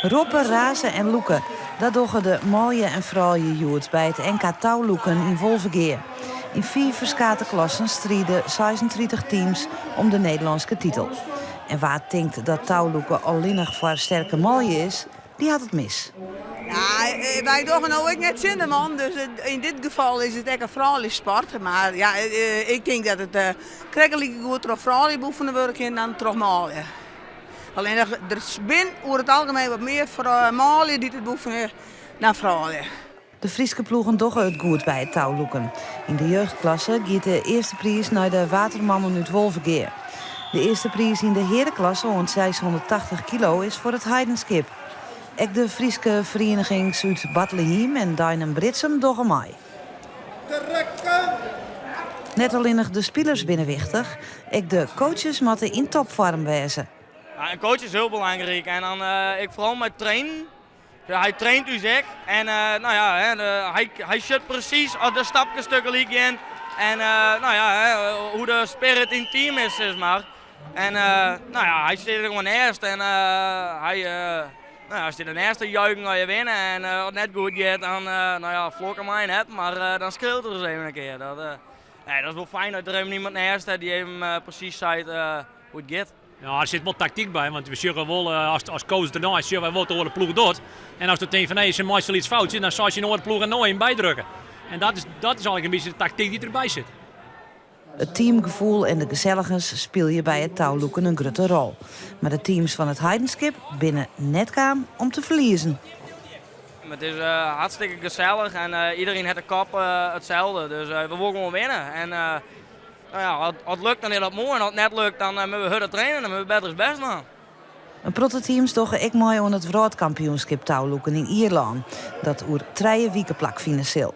Roppen, Razen en Loeken. Dat doggen de mooie en fraaie joert bij het NK touwloeken in Wolvergeer. In 4 verskate klassen strijden 36 teams om de Nederlandse titel. En waar denkt dat touwloeken alleenig voor sterke mooie is, die had het mis. Ja, wij doen nou ook net zinneman, dus in dit geval is het echt een vrouwelijke sport. Maar ja, ik denk dat het krijgelijk goed door vrouwen beoefenen worden dan toch malen. Alleen er zijn over het algemeen wat meer malen die het beoefenen dan vrouwen. De Frieske ploegen doggen het goed bij het touwloeken. In de jeugdklasse gaat de eerste prijs naar de watermannen uit Wolvergeer. De eerste prijs in de herenklasse, rond 680 kilo, is voor het heidenskip. Ook de Frieske vereniging uit Battleheim en Dynan Britsum doggen mee. Net alleen nog de spelers binnenwichtig, ook de coaches moeten in topvorm wezen. Ja, een coach is heel belangrijk en dan ik vooral met trainen. Ja, hij traint u zeg en nou ja, hij zit precies de stapstukken in en nou ja, hoe de spirit in het team is, zeg maar. En nou ja, hij zit er gewoon eerst en als je de eerste juichen ga je winnen en als het net goed gaat dan nou ja, vlokken mij net, maar dan scheelt er dus even een keer. Dat is wel fijn dat er even niemand naast die even precies zei hoe het gaat. Ja, er zit wel tactiek bij, want we zeggen wel als coach ernaar, zeggen we wel door de ploeg doet. En als het een van is meestal iets fout zit, dan zou je nooit de ploeg er nooit in bijdrukken. En dat is eigenlijk een beetje de tactiek die erbij zit. Het teamgevoel en de gezelligens speel je bij het touwloeken een grote rol. Maar de teams van het heidenskip binnen net kaam om te verliezen. Het is hartstikke gezellig en iedereen heeft de kop hetzelfde, dus we willen gewoon winnen. En nou ja, als het lukt dan is dat mooi en als het net lukt dan moeten we harder trainen en dan moeten we beter best doen. Een prototeams doggen ik mooi aan het wereldkampioenschap touwloeken in Ierland. Dat oer 3 weken plak financieel.